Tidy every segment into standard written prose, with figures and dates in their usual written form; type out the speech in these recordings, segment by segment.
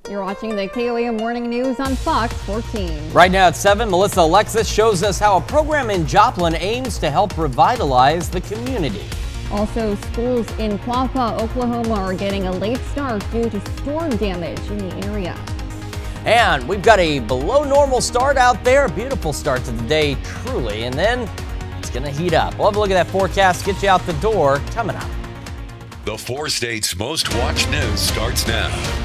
You're watching the KOAM Morning News on Fox 14. Right now at 7, Melissa Alexis shows us how a program in Joplin aims to help revitalize the community. Also, schools in Quapaw, Oklahoma are getting a late start due to storm damage in the area. And we've got a below normal start out there. A beautiful start to the day, truly. And then it's going to heat up. We'll have a look at that forecast, get you out the door coming up. The 4 states' most watched news starts now.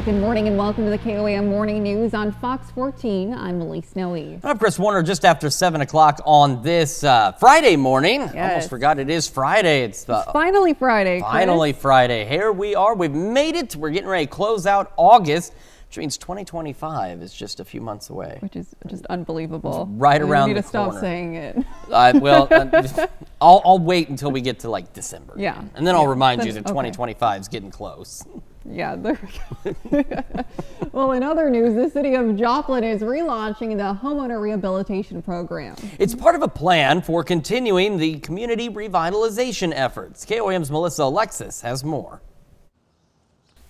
Good morning and welcome to the KOAM Morning News on Fox 14. I'm Elise Snowy. I'm Chris Warner, just after 7 o'clock on this Friday morning. Yes. Almost forgot it is Friday. It's finally Friday. Finally Friday. Here we are. We've made it. We're getting ready to close out August, which means 2025 is just a few months away. Which is just unbelievable. It's right around the corner. You need to stop saying it. I'll wait until we get to like December. Yeah. And then I'll remind you that 2025 is getting close. Yeah, there we go. Well, in other news, the city of Joplin is relaunching the homeowner rehabilitation program. It's part of a plan for continuing the community revitalization efforts. KOAM's Melissa Alexis has more.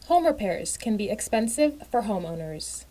Home repairs can be expensive for homeowners.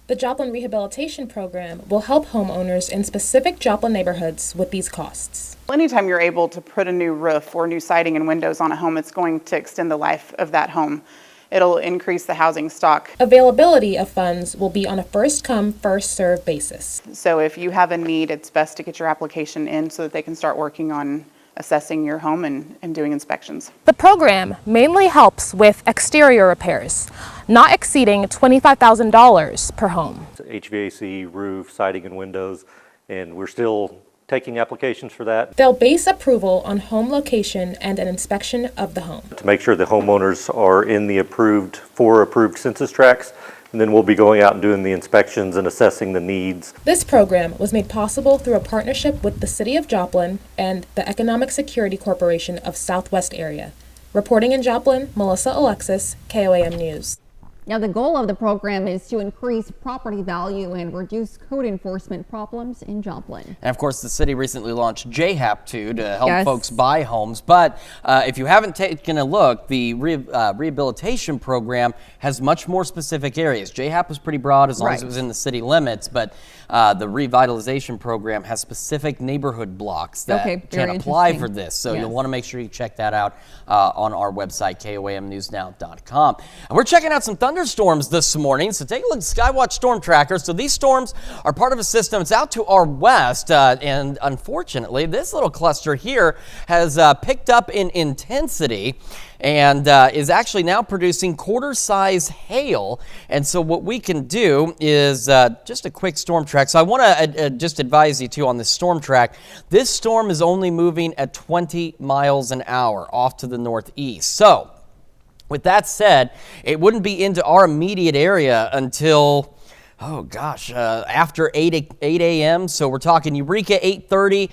The Joplin Rehabilitation Program will help homeowners in specific Joplin neighborhoods with these costs. Anytime you're able to put a new roof or new siding and windows on a home, it's going to extend the life of that home. It'll increase the housing stock. Availability of funds will be on a first-come, first-served basis. So if you have a need, it's best to get your application in so that they can start working on assessing your home and doing inspections. The program mainly helps with exterior repairs, not exceeding $25,000 per home. HVAC, roof, siding, and windows, and we're still taking applications for that. They'll base approval on home location and an inspection of the home. To make sure the homeowners are in the approved census tracts, and then we'll be going out and doing the inspections and assessing the needs. This program was made possible through a partnership with the City of Joplin and the Economic Security Corporation of Southwest Area. Reporting in Joplin, Melissa Alexis, KOAM News. Now, the goal of the program is to increase property value and reduce code enforcement problems in Joplin. And of course, the city recently launched JHAP 2 to help folks buy homes. But if you haven't taken a look, the rehabilitation program has much more specific areas. JHAP was pretty broad as long as it was in the city limits, but the revitalization program has specific neighborhood blocks that can apply for this. So you'll want to make sure you check that out on our website, KOAMnewsnow.com. And we're checking out some thunderstorms this morning, so take a look at Skywatch Storm Tracker. So these storms are part of a system. It's out to our west, and unfortunately, this little cluster here has picked up in intensity and is actually now producing quarter-size hail. And so what we can do is just a quick storm track. So I want to just advise you, too, on this storm track. This storm is only moving at 20 miles an hour off to the northeast. So with that said, it wouldn't be into our immediate area until, after 8 a.m. So we're talking Eureka 8:30,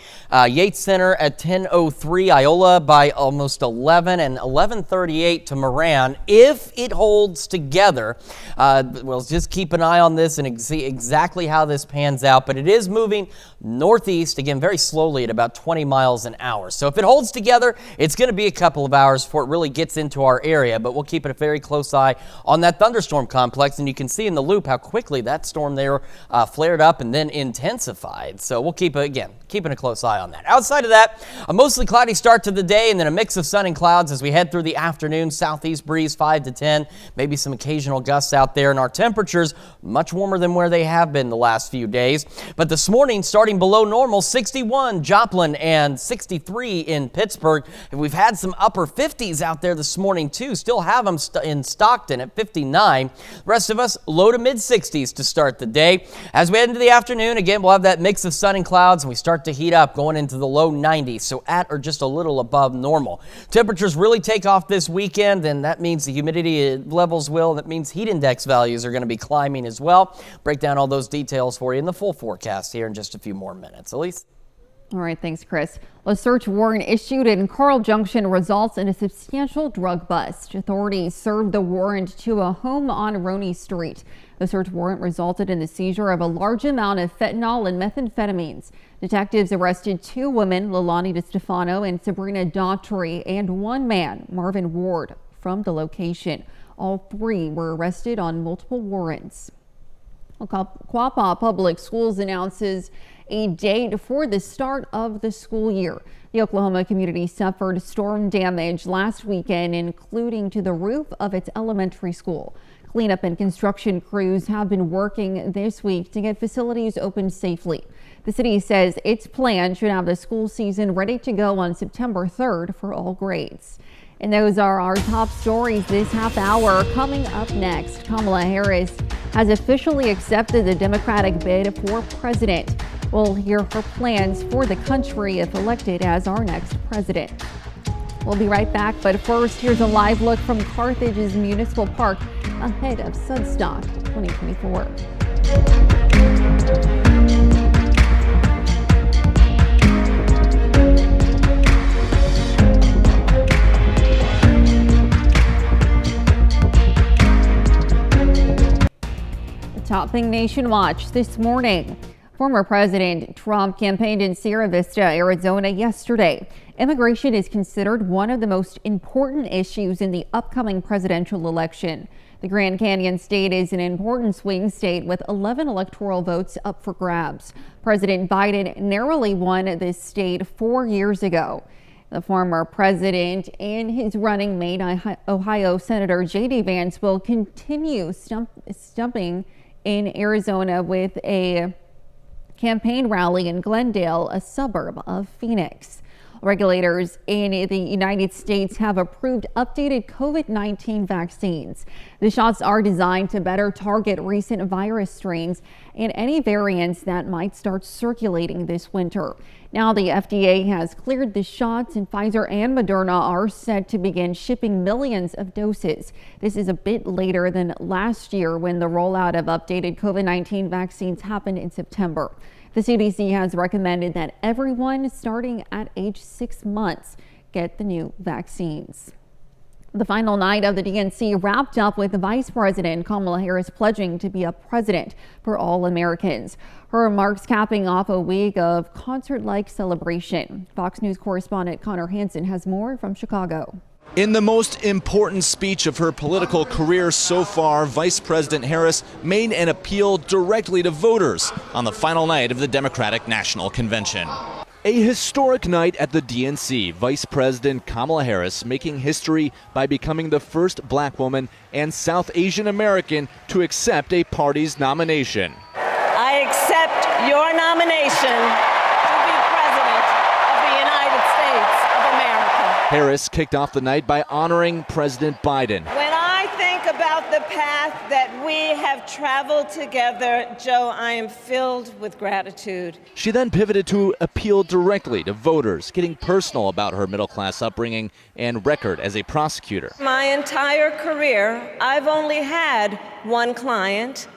Yates Center at 10:03, Iola by almost 11, and 11:38 to Moran. If it holds together, we'll just keep an eye on this and see exactly how this pans out. But it is moving northeast, again, very slowly at about 20 miles an hour. So if it holds together, it's going to be a couple of hours before it really gets into our area. But we'll keep a very close eye on that thunderstorm complex. And you can see in the loop how quickly that storm there flared up and then intensified. So we'll keeping a close eye on that. Outside of that, a mostly cloudy start to the day and then a mix of sun and clouds as we head through the afternoon. Southeast breeze 5 to 10, maybe some occasional gusts out there, and our temperatures much warmer than where they have been the last few days. But this morning, starting below normal, 61 Joplin and 63 in Pittsburgh. And we've had some upper 50s out there this morning too. Still have them in Stockton at 59. The rest of us low to mid 60s to start the day. As we head into the afternoon, again, we'll have that mix of sun and clouds, and we start to heat up going into the low 90s, so at or just a little above normal. Temperatures really take off this weekend, and that means the humidity levels will. That means heat index values are going to be climbing as well. Break down all those details for you in the full forecast here in just a few more minutes. Elise? All right, thanks, Chris. A search warrant issued in Carl Junction results in a substantial drug bust. Authorities served the warrant to a home on Roney Street. The search warrant resulted in the seizure of a large amount of fentanyl and methamphetamines. Detectives arrested 2 women, Lilani DeStefano and Sabrina Daughtry, and 1 man, Marvin Ward, from the location. All 3 were arrested on multiple warrants. Quapaw Public Schools announces a date for the start of the school year. The Oklahoma community suffered storm damage last weekend, including to the roof of its elementary school. Cleanup and construction crews have been working this week to get facilities open safely. The city says its plan should have the school season ready to go on September 3rd for all grades. And those are our top stories this half hour. Coming up next, Kamala Harris has officially accepted the Democratic bid for president. We'll hear her plans for the country if elected as our next president. We'll be right back, but first, here's a live look from Carthage's Municipal Park ahead of Sudstock 2024. Topping Nation Watch this morning. Former President Trump campaigned in Sierra Vista, Arizona yesterday. Immigration is considered one of the most important issues in the upcoming presidential election. The Grand Canyon state is an important swing state with 11 electoral votes up for grabs. President Biden narrowly won this state 4 years ago. The former president and his running mate, Ohio Senator J.D. Vance, will continue stumping in Arizona with a campaign rally in Glendale, a suburb of Phoenix. Regulators in the United States have approved updated COVID-19 vaccines. The shots are designed to better target recent virus strains and any variants that might start circulating this winter. Now the FDA has cleared the shots, and Pfizer and Moderna are set to begin shipping millions of doses. This is a bit later than last year when the rollout of updated COVID-19 vaccines happened in September. The CDC has recommended that everyone starting at age 6 months get the new vaccines. The final night of the DNC wrapped up with Vice President Kamala Harris pledging to be a president for all Americans. Her remarks capping off a week of concert-like celebration. Fox News correspondent Connor Hansen has more from Chicago. In the most important speech of her political career so far, Vice President Harris made an appeal directly to voters on the final night of the Democratic National Convention. A historic night at the DNC, Vice President Kamala Harris making history by becoming the first black woman and South Asian American to accept a party's nomination. I accept your nomination Harris kicked off the night by honoring President Biden. When I think about the path that we have traveled together, Joe, I am filled with gratitude. She then pivoted to appeal directly to voters, getting personal about her middle-class upbringing and record as a prosecutor. My entire career, I've only had one client,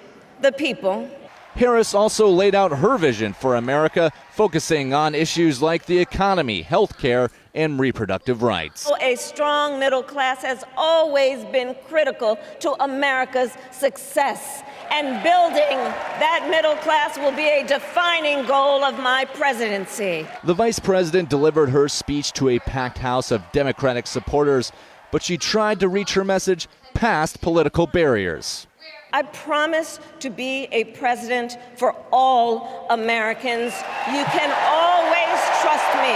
the people. Harris also laid out her vision for America, focusing on issues like the economy, health care, and reproductive rights. A strong middle class has always been critical to America's success, and building that middle class will be a defining goal of my presidency. The vice president delivered her speech to a packed house of Democratic supporters, but she tried to reach her message past political barriers. I promise to be a president for all Americans. You can always trust me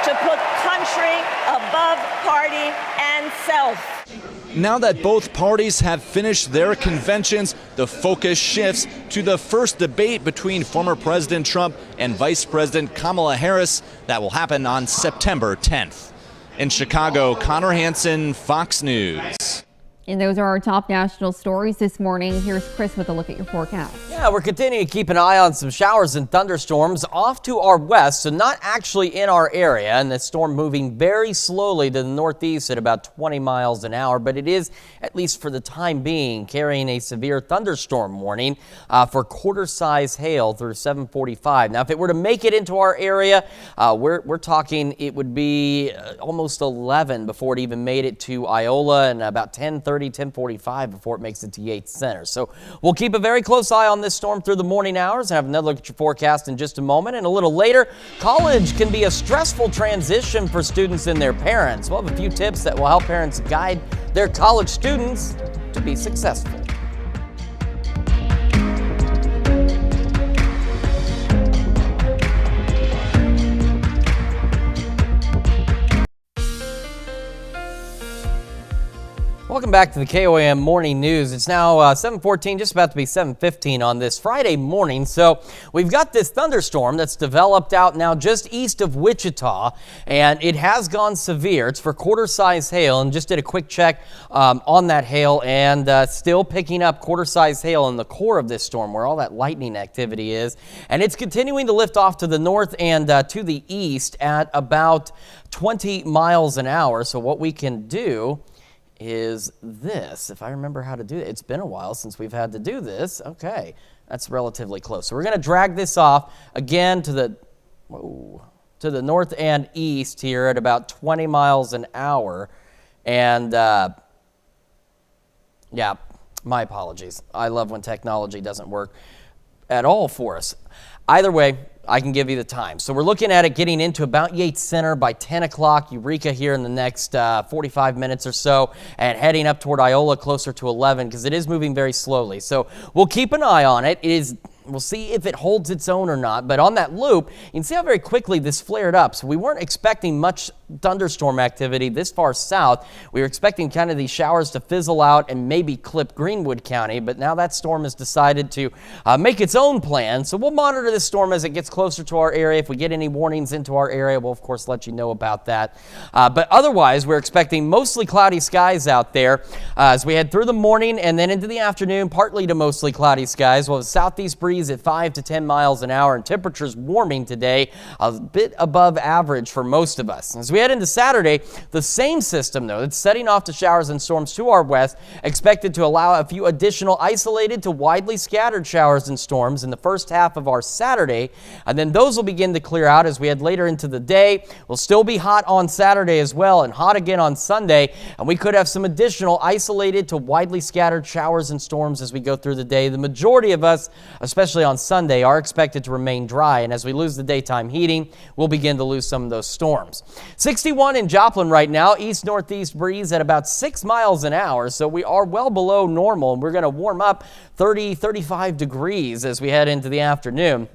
to put country above party and self. Now that both parties have finished their conventions, the focus shifts to the first debate between former President Trump and Vice President Kamala Harris that will happen on September 10th. In Chicago, Connor Hansen, Fox News. And those are our top national stories this morning. Here's Chris with a look at your forecast. Yeah, we're continuing to keep an eye on some showers and thunderstorms off to our west, so not actually in our area. And the storm moving very slowly to the northeast at about 20 miles an hour. But it is, at least for the time being, carrying a severe thunderstorm warning for quarter-size hail through 7:45. Now, if it were to make it into our area, we're talking it would be almost 11 before it even made it to Iola, and about 10:45 before it makes it to Yates Center. So we'll keep a very close eye on this storm through the morning hours and have another look at your forecast in just a moment. And a little later, college can be a stressful transition for students and their parents. We'll have a few tips that will help parents guide their college students to be successful. Welcome back to the KOAM Morning News. It's now 7:14, just about to be 7:15 on this Friday morning. So we've got this thunderstorm that's developed out now just east of Wichita, and it has gone severe. It's for quarter-size hail, and just did a quick check on that hail, and still picking up quarter-size hail in the core of this storm where all that lightning activity is. And it's continuing to lift off to the north and to the east at about 20 miles an hour. So what we can do is this, if I remember how to do it. It's been a while since we've had to do this. Okay, that's relatively close. So we're going to drag this off again to the north and east here at about 20 miles an hour. And yeah, my apologies. I love when technology doesn't work at all for us. Either way, I can give you the time. So we're looking at it getting into about Yates Center by 10 o'clock, Eureka here in the next 45 minutes or so, and heading up toward Iola closer to 11 because it is moving very slowly. So we'll keep an eye on it. We'll see if it holds its own or not. But on that loop, you can see how very quickly this flared up. So we weren't expecting much thunderstorm activity this far south. We were expecting kind of these showers to fizzle out and maybe clip Greenwood County. But now that storm has decided to make its own plan. So we'll monitor this storm as it gets closer to our area. If we get any warnings into our area, we'll, of course, let you know about that. But otherwise, we're expecting mostly cloudy skies out there as we head through the morning and then into the afternoon, partly to mostly cloudy skies. We'll have southeast breeze at 5 to 10 miles an hour, and temperatures warming today, a bit above average for most of us. As we head into Saturday, the same system, though, that's setting off the showers and storms to our west, expected to allow a few additional isolated to widely scattered showers and storms in the first half of our Saturday, and then those will begin to clear out as we head later into the day. We'll still be hot on Saturday as well, and hot again on Sunday, and we could have some additional isolated to widely scattered showers and storms as we go through the day. The majority of us, especially on Sunday, are expected to remain dry, and as we lose the daytime heating, we'll begin to lose some of those storms. 61 in Joplin right now, east-northeast breeze at about 6 miles an hour, so we are well below normal, and we're going to warm up 30-35 degrees as we head into the afternoon.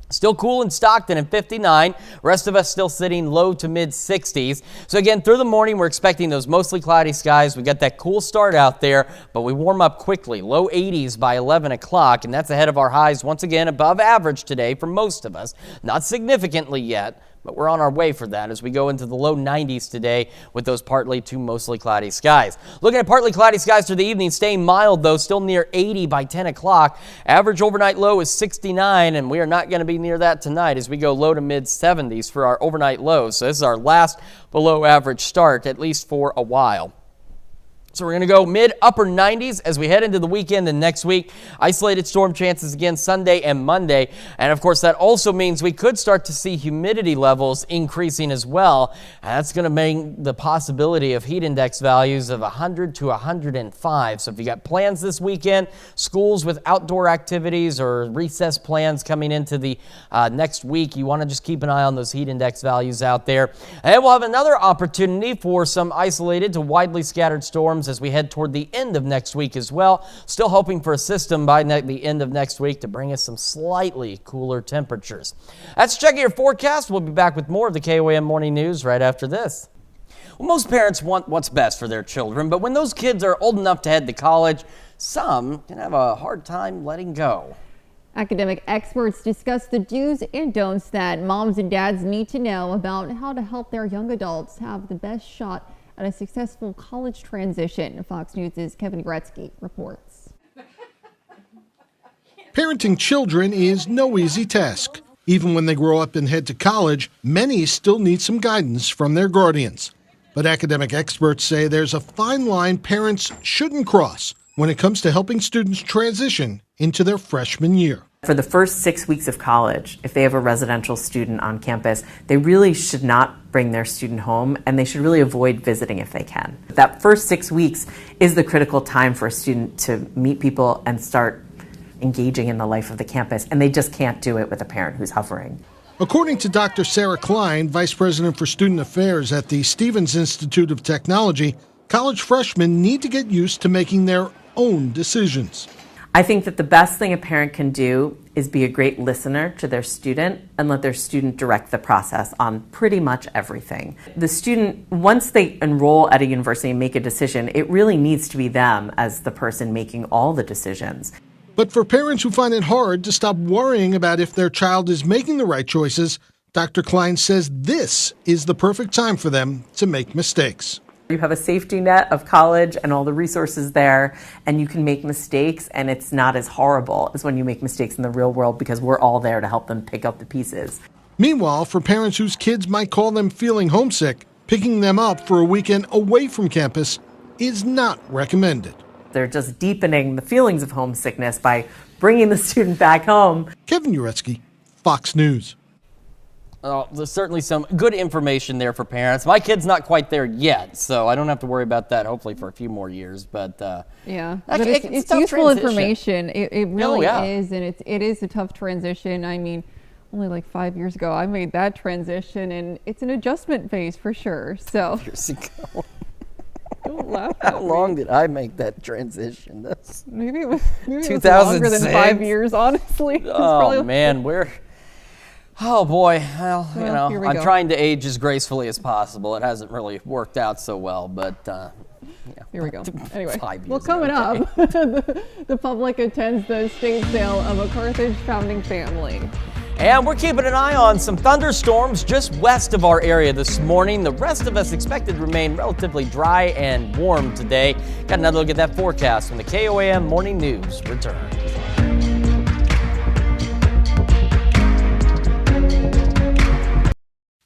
Still cool in Stockton at 59. Rest of us still sitting low to mid 60s. So again, through the morning, we're expecting those mostly cloudy skies. We got that cool start out there, but we warm up quickly. Low 80s by 11 o'clock, and that's ahead of our highs once again above average today for most of us. Not significantly yet, but we're on our way for that as we go into the low 90s today with those partly to mostly cloudy skies. Looking at partly cloudy skies through the evening, staying mild though, still near 80 by 10 o'clock. Average overnight low is 69, and we are not going to be near that tonight as we go low to mid 70s for our overnight lows. So this is our last below average start, at least for a while. So we're going to go mid-upper 90s as we head into the weekend and next week. Isolated storm chances again Sunday and Monday. And, of course, that also means we could start to see humidity levels increasing as well. And that's going to make the possibility of heat index values of 100 to 105. So if you got plans this weekend, schools with outdoor activities or recess plans coming into the next week, you want to just keep an eye on those heat index values out there. And we'll have another opportunity for some isolated to widely scattered storms as we head toward the end of next week as well. Still hoping for a system by the end of next week to bring us some slightly cooler temperatures. That's checking your forecast. We'll be back with more of the KOAM Morning News right after this. Well, most parents want what's best for their children, but when those kids are old enough to head to college, some can have a hard time letting go. Academic experts discuss the do's and don'ts that moms and dads need to know about how to help their young adults have the best shot at a successful college transition. Fox News' Kevin Gretzky reports. Parenting children is no easy task. Even when they grow up and head to college, many still need some guidance from their guardians. But academic experts say there's a fine line parents shouldn't cross when it comes to helping students transition into their freshman year. For the first 6 weeks of college, if they have a residential student on campus, they really should not bring their student home, and they should really avoid visiting if they can. That first 6 weeks is the critical time for a student to meet people and start engaging in the life of the campus, and they just can't do it with a parent who's hovering. According to Dr. Sarah Klein, Vice President for Student Affairs at the Stevens Institute of Technology, college freshmen need to get used to making their own decisions. I think that the best thing a parent can do is be a great listener to their student and let their student direct the process on pretty much everything. The student, once they enroll at a university and make a decision, it really needs to be them as the person making all the decisions. But for parents who find it hard to stop worrying about if their child is making the right choices, Dr. Klein says this is the perfect time for them to make mistakes. You have a safety net of college and all the resources there, and you can make mistakes, and it's not as horrible as when you make mistakes in the real world because we're all there to help them pick up the pieces. Meanwhile, for parents whose kids might call them feeling homesick, picking them up for a weekend away from campus is not recommended. They're just deepening the feelings of homesickness by bringing the student back home. Kevin Uretsky, Fox News. Oh, there's certainly some good information there for parents. My kid's not quite there yet, so I don't have to worry about that, hopefully for a few more years. But yeah, but it's useful information. It really is, and it is a tough transition. I mean, only like 5 years ago, I made that transition, and it's an adjustment phase for sure. So years ago. Don't laugh How long did I make that transition? Maybe it was 2006. Longer than 5 years, honestly. Oh man, oh boy, well, you know, I'm trying to age as gracefully as possible. It hasn't really worked out so well, but yeah. Here we go. Anyway, 5 years well, coming up, the public attends the estate sale of a Carthage founding family. And we're keeping an eye on some thunderstorms just west of our area this morning. The rest of us expected to remain relatively dry and warm today. Got another look at that forecast when the KOAM Morning News returns.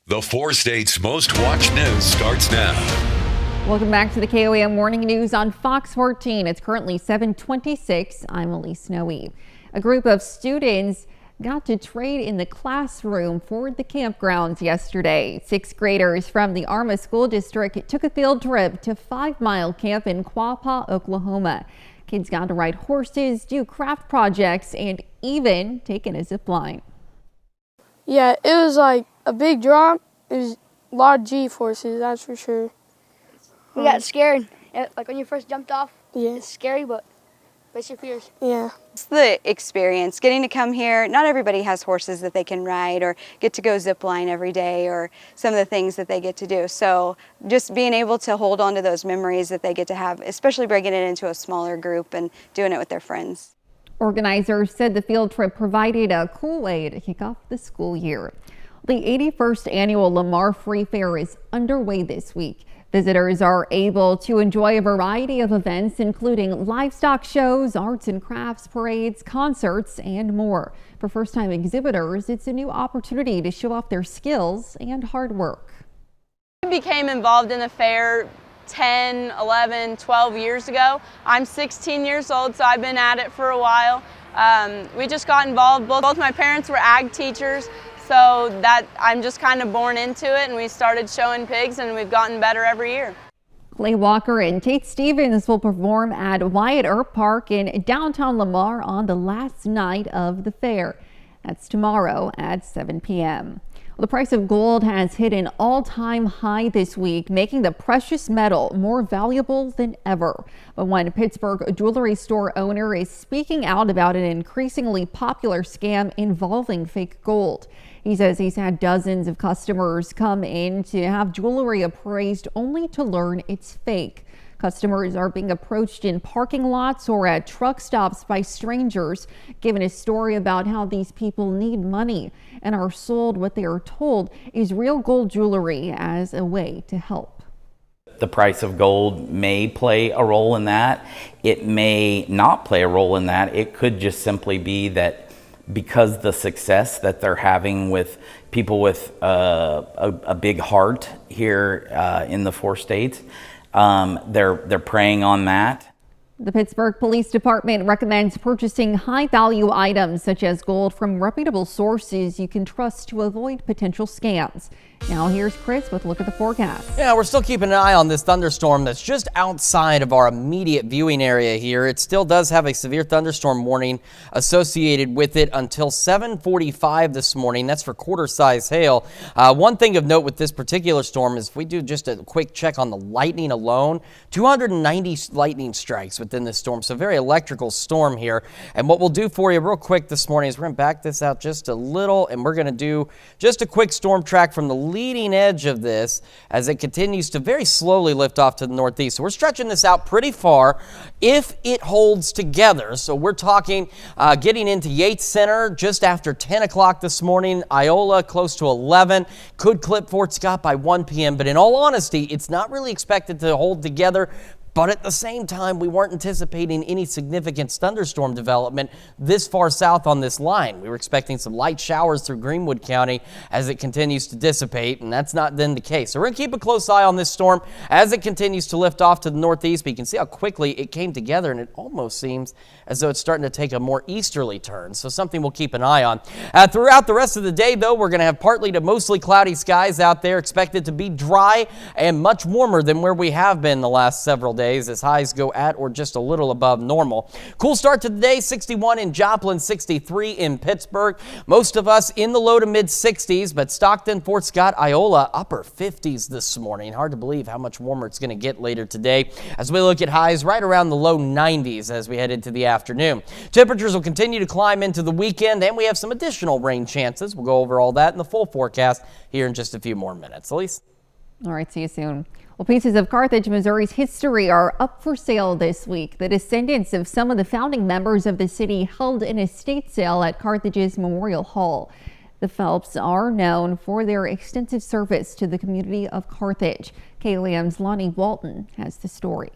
The 4 states' most watched news starts now. Welcome back to the KOAM Morning News on Fox 14. It's currently 7:26. I'm Elise Snowy. A group of students got to trade in the classroom for the campgrounds yesterday. 6th graders from the Arma School District took a field trip to 5 Mile Camp in Quapaw, Oklahoma. Kids got to ride horses, do craft projects, and even take in a zip line. Yeah, it was like a big drop. It was a lot of G-forces, that's for sure. We got scared. Like when you first jumped off, yeah. It's scary, but face your fears. Yeah. It's the experience, getting to come here. Not everybody has horses that they can ride or get to go zip line every day or some of the things that they get to do. So just being able to hold on to those memories that they get to have, especially bringing it into a smaller group and doing it with their friends. Organizers said the field trip provided a cool way to kick off the school year. The 81st annual Lamar Free Fair is underway this week. Visitors are able to enjoy a variety of events, including livestock shows, arts and crafts parades, concerts, and more. For first-time exhibitors, it's a new opportunity to show off their skills and hard work. I became involved in the fair 10, 11, 12 years ago. I'm 16 years old, so I've been at it for a while. We just got involved. Both my parents were ag teachers, so that I'm just kind of born into it, and we started showing pigs, and we've gotten better every year. Clay Walker and Tate Stevens will perform at Wyatt Earp Park in downtown Lamar on the last night of the fair. That's tomorrow at 7 p.m. Well, the price of gold has hit an all-time high this week, making the precious metal more valuable than ever. But one Pittsburgh jewelry store owner is speaking out about an increasingly popular scam involving fake gold. He says he's had dozens of customers come in to have jewelry appraised only to learn it's fake. Customers are being approached in parking lots or at truck stops by strangers, given a story about how these people need money and are sold what they are told is real gold jewelry as a way to help. The price of gold may play a role in that. It may not play a role in that. It could just simply be that because the success that they're having with people with a big heart here in the 4 states, they're preying on that. The Pittsburgh Police Department recommends purchasing high-value items such as gold from reputable sources you can trust to avoid potential scams. Now here's Chris with a look at the forecast. Yeah, we're still keeping an eye on this thunderstorm that's just outside of our immediate viewing area here. It still does have a severe thunderstorm warning associated with it until 7:45 this morning. That's for quarter-size hail. One thing of note with this particular storm is if we do just a quick check on the lightning alone, 290 lightning strikes within this storm, so very electrical storm here. And what we'll do for you real quick this morning is we're going to back this out just a little, and we're going to do just a quick storm track from the leading edge of this as it continues to very slowly lift off to the northeast. So we're stretching this out pretty far if it holds together. So we're talking getting into Yates Center just after 10 o'clock this morning, Iola close to 11, could clip Fort Scott by 1 p.m. But in all honesty, it's not really expected to hold together. But at the same time, we weren't anticipating any significant thunderstorm development this far south on this line. We were expecting some light showers through Greenwood County as it continues to dissipate, and that's not then the case. So we're going to keep a close eye on this storm as it continues to lift off to the northeast. But you can see how quickly it came together, and it almost seems as though it's starting to take a more easterly turn. So something we'll keep an eye on. Throughout the rest of the day, though, we're going to have partly to mostly cloudy skies out there, expected to be dry and much warmer than where we have been the last several days, as highs go at or just a little above normal. Cool start to the day, 61 in Joplin, 63 in Pittsburgh. Most of us in the low to mid 60s, but Stockton, Fort Scott, Iola, upper 50s this morning. Hard to believe how much warmer it's going to get later today as we look at highs right around the low 90s as we head into the afternoon. Temperatures will continue to climb into the weekend, and we have some additional rain chances. We'll go over all that in the full forecast here in just a few more minutes. Elise? All right, see you soon. Well, pieces of Carthage, Missouri's history are up for sale this week. The descendants of some of the founding members of the city held an estate sale at Carthage's Memorial Hall. The Phelps are known for their extensive service to the community of Carthage. KOAM's Lonnie Walton has the story.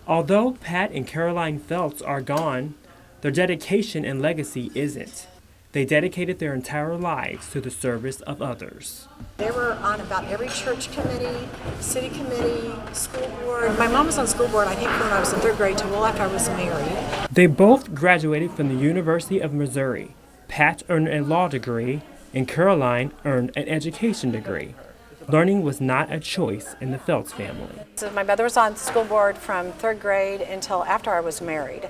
Although Pat and Caroline Phelps are gone, their dedication and legacy isn't. They dedicated their entire lives to the service of others. They were on about every church committee, city committee, school board. My mom was on school board, I think, when I was in 3rd grade till well after I was married. They both graduated from the University of Missouri. Pat earned a law degree, and Caroline earned an education degree. Learning was not a choice in the Phelps family. So my mother was on school board from 3rd grade until after I was married.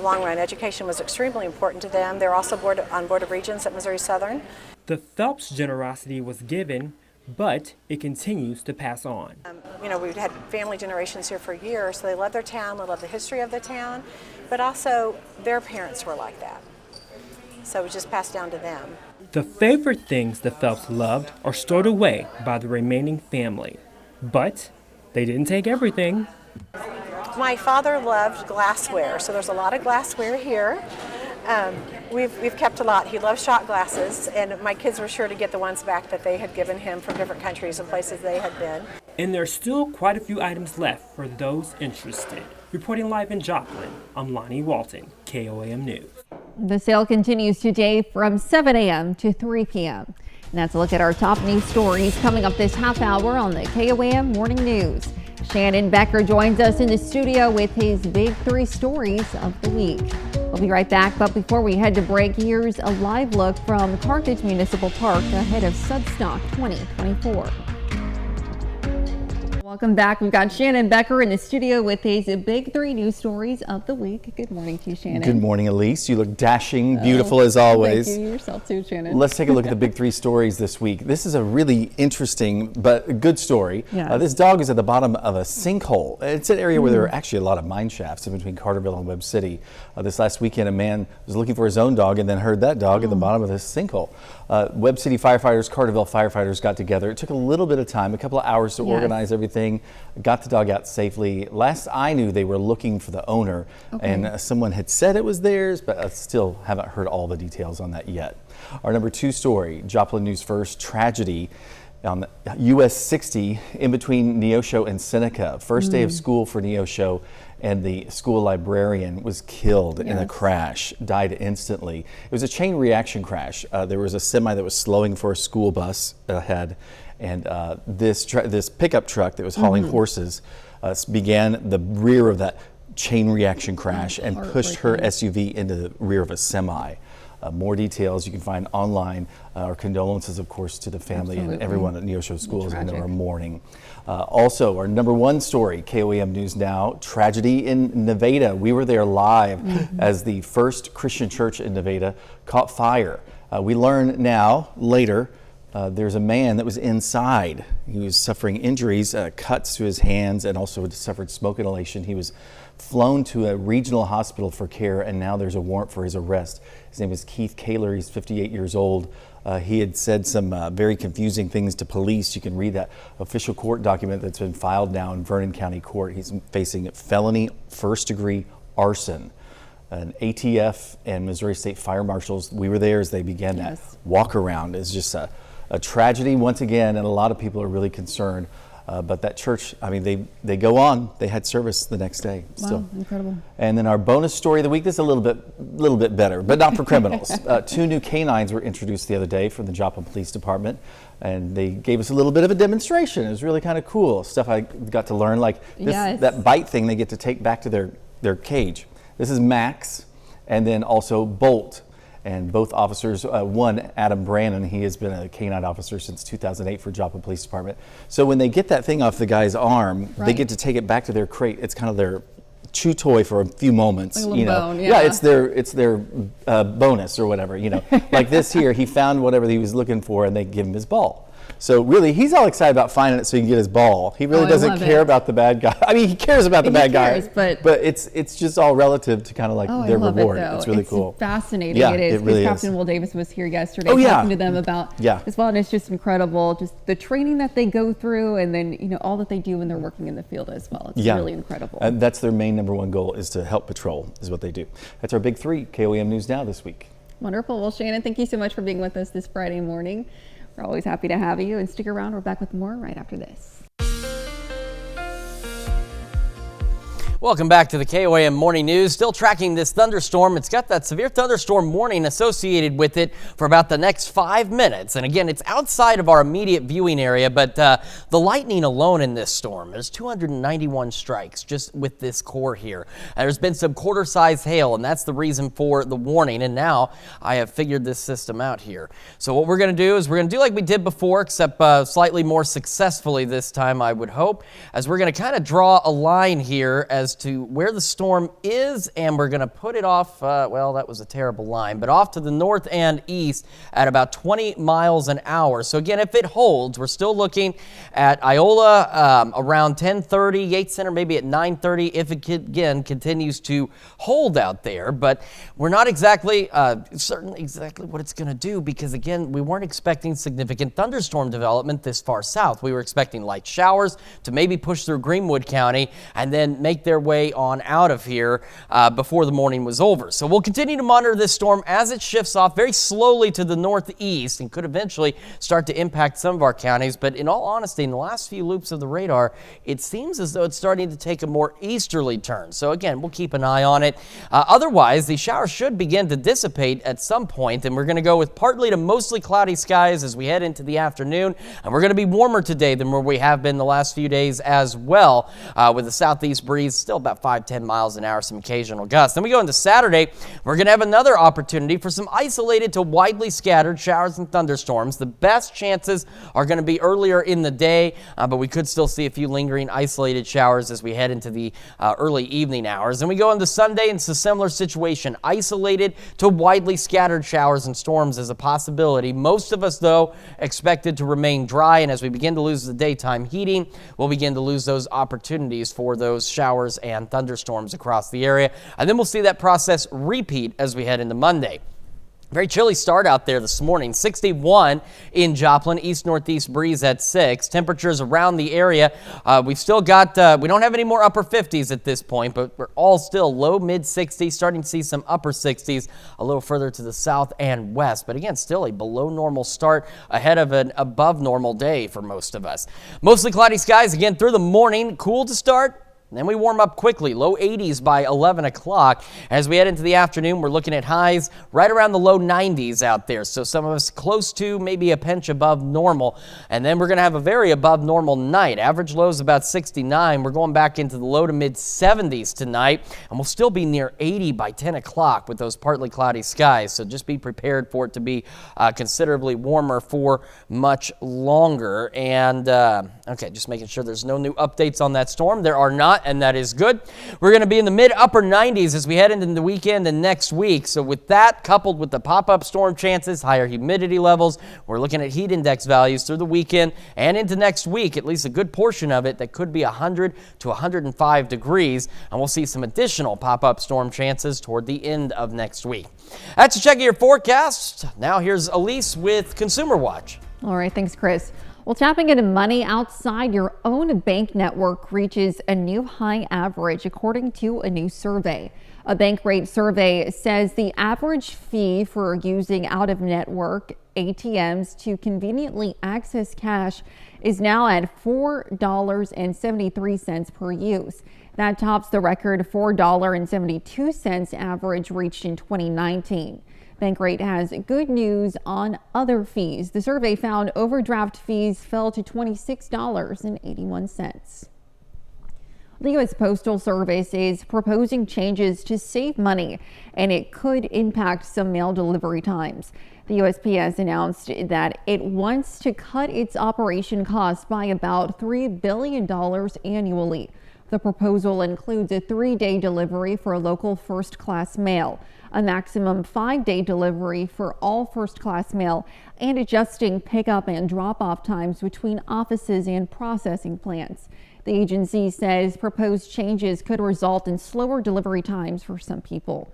Long run education was extremely important to them. They're also on Board of Regents at Missouri Southern. The Phelps generosity was given, but it continues to pass on. We've had family generations here for years, so they love their town, they love the history of the town, but also their parents were like that. So it was just passed down to them. The favorite things the Phelps loved are stored away by the remaining family, but they didn't take everything. My father loved glassware, so there's a lot of glassware here. We've kept a lot. He loves shot glasses, and my kids were sure to get the ones back that they had given him from different countries and places they had been. And there's still quite a few items left for those interested. Reporting live in Joplin, I'm Lonnie Walton, KOAM News. The sale continues today from 7 a.m. to 3 p.m. And that's a look at our top news stories coming up this half hour on the KOAM Morning News. Shannon Becker joins us in the studio with his big 3 stories of the week. We'll be right back, but before we head to break, here's a live look from Carthage Municipal Park ahead of Sudstock 2024. Welcome back. We've got Shannon Becker in the studio with his big 3 news stories of the week. Good morning to you, Shannon. Good morning, Elise. You look dashing, beautiful as always. Thank you. Yourself too, Shannon. Let's take a look at the big 3 stories this week. This is a really interesting but good story. Yeah. This dog is at the bottom of a sinkhole. It's an area where there are actually a lot of mine shafts in between Carterville and Webb City. This last weekend, a man was looking for his own dog and then heard that dog at the bottom of this sinkhole. Webb City firefighters, Carterville firefighters got together. It took a little bit of time, a couple of hours to organize everything. Got the dog out safely. Last I knew, they were looking for the owner, and someone had said it was theirs, but I still haven't heard all the details on that yet. Our number 2 story, Joplin News First, tragedy on US 60 in between Neosho and Seneca. First day of school for Neosho, and the school librarian was killed in a crash, died instantly. It was a chain reaction crash. There was a semi that was slowing for a school bus ahead, and this pickup truck that was hauling horses began the rear of that chain reaction crash and pushed her SUV into the rear of a semi. More details you can find online. Our condolences, of course, to the family and everyone at Neosho Schools. I know are mourning. Also, our number one story, KOAM News Now, tragedy in Nevada. We were there live as the first Christian church in Nevada caught fire. We learn now, later, there's a man that was inside. He was suffering injuries, cuts to his hands, and also suffered smoke inhalation. He was flown to a regional hospital for care, and now there's a warrant for his arrest. His name is Keith Kaler. He's 58 years old. He had said some very confusing things to police. You can read that official court document that's been filed now in Vernon County Court. He's facing felony first-degree arson. An ATF and Missouri State Fire Marshals, we were there as they began that walk around. It's just a tragedy once again, and a lot of people are really concerned. But that church, I mean, they go on. They had service the next day. Wow, incredible. And then our bonus story of the week, this is a little bit better, but not for criminals. 2 new canines were introduced the other day from the Joplin Police Department, and they gave us a little bit of a demonstration. It was really kind of cool stuff I got to learn, like that bite thing they get to take back to their cage. This is Max, and then also Bolt. And both officers, one, Adam Brannon, he has been a canine officer since 2008 for Joplin Police Department. So when they get that thing off the guy's arm, they get to take it back to their crate. It's kind of their chew toy for a few moments. Like a little bone, it's their bonus or whatever. Like this here, he found whatever he was looking for, and they give him his ball. So really, he's all excited about finding it so he can get his ball. He really doesn't care about the bad guy. I mean, he cares about the bad guy, but it's just all relative to kind of like their reward. It's really cool. It's fascinating. Yeah, it is. It really Captain is. Will Davis was here yesterday talking to them about as well, and it's just incredible, just the training that they go through, and then all that they do when they're working in the field as well. It's really incredible. That's their main number one goal, is to help patrol, is what they do. That's our big 3 KOAM News Now this week. Wonderful. Well, Shannon, thank you so much for being with us this Friday morning. We're always happy to have you, and stick around. We're back with more right after this. Welcome back to the KOAM Morning News. Still tracking this thunderstorm. It's got that severe thunderstorm warning associated with it for about the next 5 minutes. And again, it's outside of our immediate viewing area, but the lightning alone in this storm, there's 291 strikes just with this core here. And there's been some quarter-size hail, and that's the reason for the warning. And now I have figured this system out here. So what we're going to do is we're going to do like we did before, except slightly more successfully this time, I would hope, as we're going to kind of draw a line here as to where the storm is, and we're going to put it off, well, that was a terrible line, but off to the north and east at about 20 miles an hour. So again, if it holds, we're still looking at Iola around 10:30, Yates Center maybe at 9:30 if it again continues to hold out there. But we're not exactly certain exactly what it's going to do, because again, we weren't expecting significant thunderstorm development this far south. We were expecting light showers to maybe push through Greenwood County and then make their way on out of here before the morning was over. So we'll continue to monitor this storm as it shifts off very slowly to the northeast and could eventually start to impact some of our counties. But in all honesty, in the last few loops of the radar, it seems as though it's starting to take a more easterly turn. So again, we'll keep an eye on it. Otherwise, the showers should begin to dissipate at some point, and we're going to go with partly to mostly cloudy skies as we head into the afternoon. And we're going to be warmer today than where we have been the last few days as well, with the southeast breeze still about 5-10 miles an hour, some occasional gusts. Then we go into Saturday, we're going to have another opportunity for some isolated to widely scattered showers and thunderstorms. The best chances are going to be earlier in the day, but we could still see a few lingering isolated showers as we head into the early evening hours. And we go into Sunday, and it's a similar situation. Isolated to widely scattered showers and storms is a possibility. Most of us, though, expected to remain dry, and as we begin to lose the daytime heating, we'll begin to lose those opportunities for those showers and thunderstorms across the area. And then we'll see that process repeat as we head into Monday. Very chilly start out there this morning. 61 in Joplin, east-northeast breeze at 6. Temperatures around the area. We've still got, we don't have any more upper 50s at this point, but we're all still low mid-60s, starting to see some upper 60s a little further to the south and west. But again, still a below normal start ahead of an above normal day for most of us. Mostly cloudy skies again through the morning. Cool to start. Then we warm up quickly, low 80s by 11 o'clock. As we head into the afternoon, we're looking at highs right around the low 90s out there. So some of us close to maybe a pinch above normal. And then we're going to have a very above normal night. Average lows about 69. We're going back into the low to mid 70s tonight. And we'll still be near 80 by 10 o'clock with those partly cloudy skies. So just be prepared for it to be considerably warmer for much longer. And okay, just making sure there's no new updates on that storm. There are not, and that is good. We're going to be in the mid-upper 90s as we head into the weekend and next week. So with that, coupled with the pop-up storm chances, higher humidity levels, we're looking at heat index values through the weekend and into next week, at least a good portion of it that could be 100 to 105 degrees. And we'll see some additional pop-up storm chances toward the end of next week. That's a check of your forecast. Now here's Elise with Consumer Watch. All right, thanks, Chris. Well, tapping into money outside your own bank network reaches a new high average, according to a new survey. A Bankrate survey says the average fee for using out-of-network ATMs to conveniently access cash is now at $4.73 per use. That tops the record $4.72 average reached in 2019. Bankrate has good news on other fees. The survey found overdraft fees fell to $26.81. The U.S. Postal Service is proposing changes to save money, and it could impact some mail delivery times. The USPS announced that it wants to cut its operation costs by about $3 billion annually. The proposal includes a 3-day delivery for local first-class mail, a maximum 5-day delivery for all first-class mail, and adjusting pickup and drop-off times between offices and processing plants. The agency says proposed changes could result in slower delivery times for some people.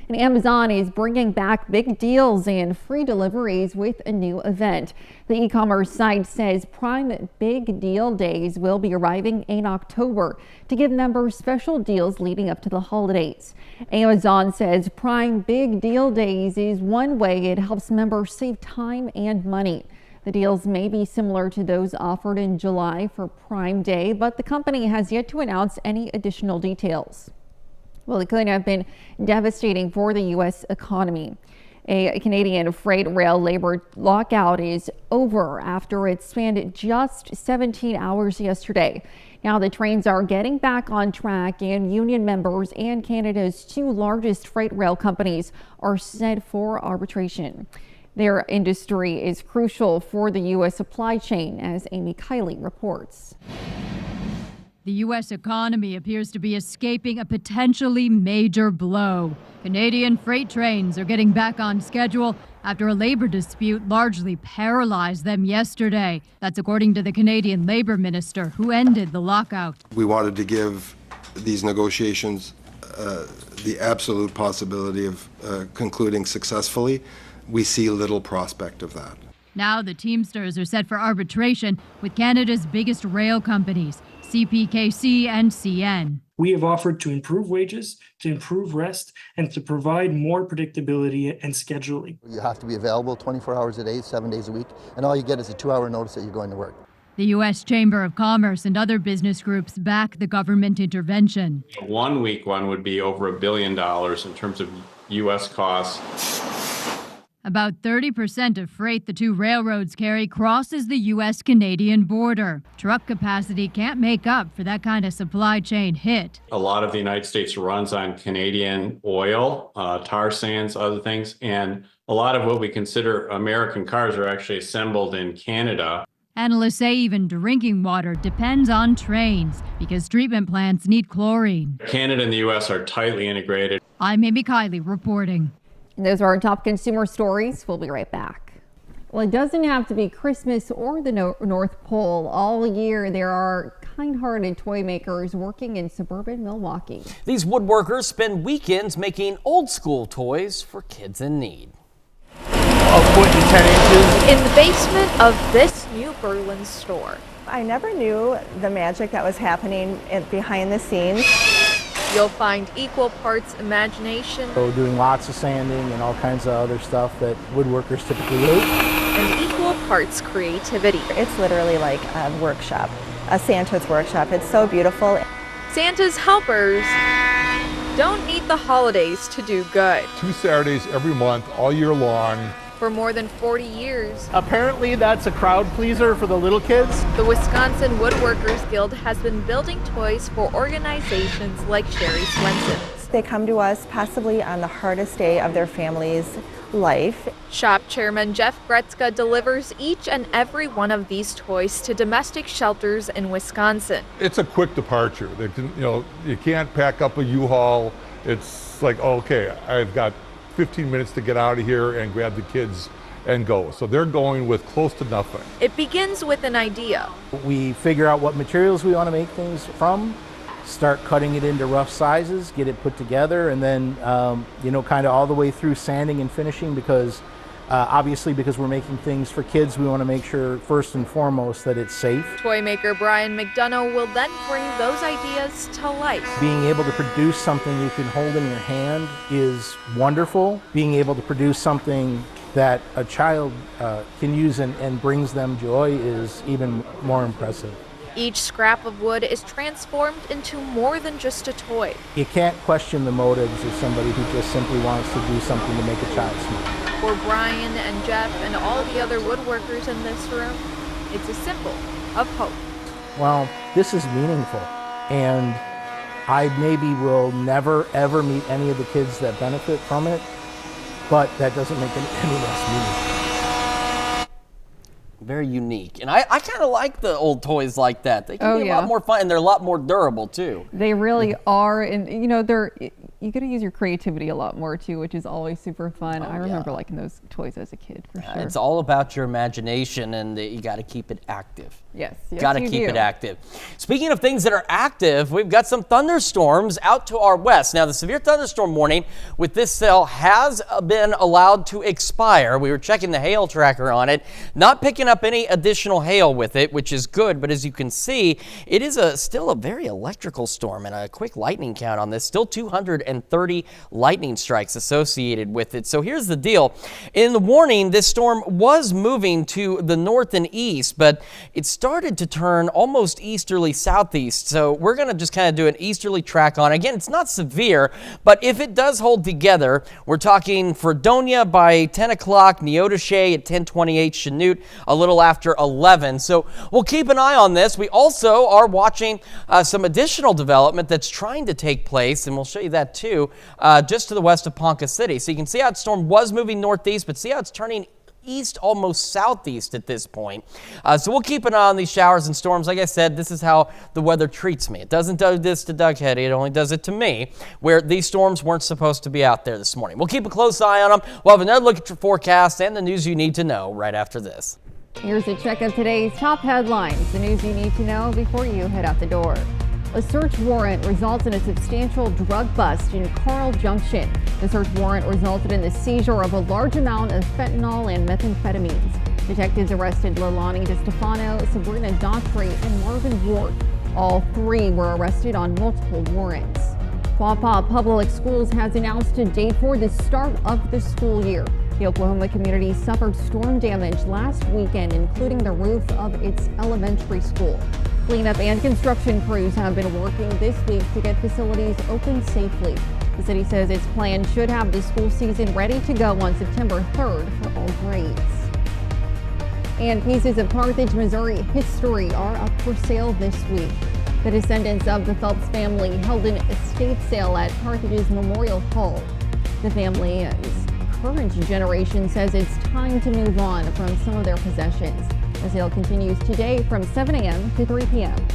And Amazon is bringing back big deals and free deliveries with a new event. The e-commerce site says Prime Big Deal Days will be arriving in October to give members special deals leading up to the holidays. Amazon says Prime Big Deal Days is one way it helps members save time and money. The deals may be similar to those offered in July for Prime Day, but the company has yet to announce any additional details. Well, it could have been devastating for the U.S. economy. A Canadian freight rail labor lockout is over after it spanned just 17 hours yesterday. Now the trains are getting back on track, and union members and Canada's 2 largest freight rail companies are set for arbitration. Their industry is crucial for the U.S. supply chain, as Amy Kiley reports. The U.S. economy appears to be escaping a potentially major blow. Canadian freight trains are getting back on schedule after a labor dispute largely paralyzed them yesterday. That's according to the Canadian Labor Minister, who ended the lockout. We wanted to give these negotiations the absolute possibility of concluding successfully. We see little prospect of that. Now the Teamsters are set for arbitration with Canada's biggest rail companies, CPKC and CN. We have offered to improve wages, to improve rest, and to provide more predictability and scheduling. You have to be available 24 hours a day, 7 days a week, and all you get is a 2-hour notice that you're going to work. The U.S. Chamber of Commerce and other business groups back the government intervention. A 1-week one would be over $1 billion in terms of U.S. costs. About 30% of freight the 2 railroads carry crosses the U.S.-Canadian border. Truck capacity can't make up for that kind of supply chain hit. A lot of the United States runs on Canadian oil, tar sands, other things, and a lot of what we consider American cars are actually assembled in Canada. Analysts say even drinking water depends on trains because treatment plants need chlorine. Canada and the U.S. are tightly integrated. I'm Amy Kiley reporting. And those are our top consumer stories. We'll be right back. Well, it doesn't have to be Christmas or the North Pole. All year, there are kind-hearted toy makers working in suburban Milwaukee. These woodworkers spend weekends making old-school toys for kids in need. A foot and 10 inches. In the basement of this new Berlin store. I never knew the magic that was happening behind the scenes. You'll find equal parts imagination. So doing lots of sanding and all kinds of other stuff that woodworkers typically do. And equal parts creativity. It's literally like a workshop, a Santa's workshop. It's so beautiful. Santa's helpers don't need the holidays to do good. 2 Saturdays every month, all year long. For more than 40 years, Apparently that's a crowd pleaser for the little kids. the Wisconsin Woodworkers Guild has been building toys for organizations like Sherry Swenson's. They come to us possibly on the hardest day of their family's life. Shop chairman Jeff Gretzka delivers each and every one of these toys to domestic shelters in Wisconsin. It's a quick departure. They can, you can't pack up a U-Haul. It's like, okay, I've got 15 minutes to get out of here and grab the kids and go. So they're going with close to nothing. It begins with an idea. We figure out what materials we want to make things from, start cutting it into rough sizes, get it put together, and then, kind of all the way through sanding and finishing because obviously because we're making things for kids, we want to make sure first and foremost that it's safe. Toy maker Brian McDonough will then bring those ideas to life. Being able to produce something you can hold in your hand is wonderful. Being able to produce something that a child can use and brings them joy is even more impressive. Each scrap of wood is transformed into more than just a toy. You can't question the motives of somebody who just simply wants to do something to make a child smile. For Brian and Jeff and all the other woodworkers in this room, it's a symbol of hope. Well, this is meaningful, and I maybe will never ever meet any of the kids that benefit from it, but that doesn't make it any less meaningful. Very unique. And I kind of like the old toys like that. They can be a lot more fun, and they're a lot more durable, too. They really are. And, you got to use your creativity a lot more, too, which is always super fun. I remember liking those toys as a kid, for sure. It's all about your imagination, and you got to keep it active. Yes, got to keep it active. Speaking of things that are active, we've got some thunderstorms out to our west. Now, the severe thunderstorm warning with this cell has been allowed to expire. We were checking the hail tracker on it, not picking up any additional hail with it, which is good. But as you can see, it is still a very electrical storm, and a quick lightning count on this. Still 230 lightning strikes associated with it. So here's the deal. In the warning, this storm was moving to the north and east, but it's started to turn almost easterly southeast. So we're going to just kind of do an easterly track on. Again, it's not severe, but if it does hold together, we're talking Fredonia by 10 o'clock, Neodesha at 10:28, Chanute a little after 11. So we'll keep an eye on this. We also are watching some additional development that's trying to take place, and we'll show you that too, just to the west of Ponca City. So you can see how the storm was moving northeast, but see how it's turning east, almost southeast at this point. So we'll keep an eye on these showers and storms. Like I said, this is how the weather treats me. It doesn't do this to Doug Hetty. It only does it to me, where these storms weren't supposed to be out there this morning. We'll keep a close eye on them. We'll have another look at your forecast and the news you need to know right after this. Here's a check of today's top headlines, the news you need to know before you head out the door. A search warrant results in a substantial drug bust in Carl Junction. The search warrant resulted in the seizure of a large amount of fentanyl and methamphetamines. Detectives arrested Leilani DeStefano, Sabrina Daughtry, and Marvin Ward. All three were arrested on multiple warrants. Waupun Public Schools has announced a date for the start of the school year. The Oklahoma community suffered storm damage last weekend, including the roof of its elementary school. Cleanup and construction crews have been working this week to get facilities open safely. The city says its plan should have the school season ready to go on September 3rd for all grades. And pieces of Carthage, Missouri history are up for sale this week. The descendants of the Phelps family held an estate sale at Carthage's Memorial Hall. The family's current generation says it's time to move on from some of their possessions. The sale continues today from 7 a.m. to 3 p.m.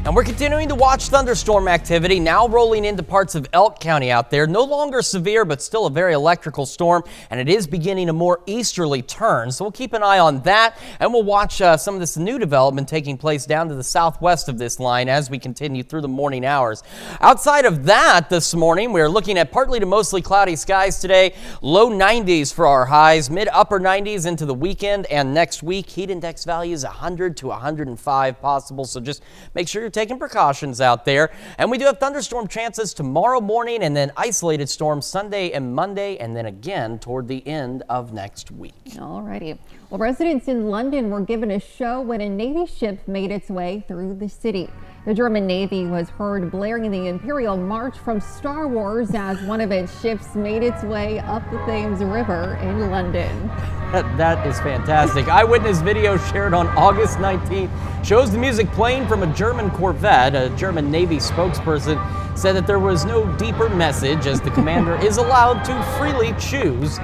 And we're continuing to watch thunderstorm activity now rolling into parts of Elk County out there. No longer severe, but still a very electrical storm, and it is beginning a more easterly turn. So we'll keep an eye on that, and we'll watch some of this new development taking place down to the southwest of this line as we continue through the morning hours. Outside of that, this morning, we're looking at partly to mostly cloudy skies today. Low 90s for our highs, mid-upper 90s into the weekend and next week. Heat index values 100 to 105 possible, so just make sure you're taking precautions out there. And we do have thunderstorm chances tomorrow morning and then isolated storms Sunday and Monday and then again toward the end of next week. All righty. Well, residents in London were given a show when a Navy ship made its way through the city. The German Navy was heard blaring the Imperial March from Star Wars as one of its ships made its way up the Thames River in London. That is fantastic. Eyewitness video shared on August 19th shows the music playing from a German Corvette. A German Navy spokesperson said that there was no deeper message as the commander is allowed to freely choose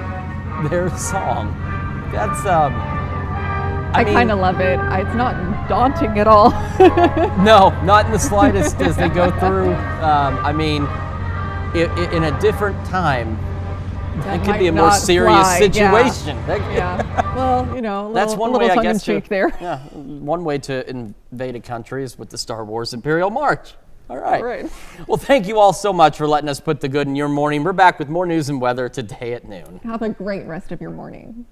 their song. That's, I kind of love it. It's not daunting at all. No, not in the slightest as they go through. I mean, in a different time, it could be a more serious situation. Yeah. Well, you know, that's one way, I guess, there. Yeah, one way to invade a country is with the Star Wars Imperial March. All right. Well, thank you all so much for letting us put the good in your morning. We're back with more news and weather today at noon. Have a great rest of your morning.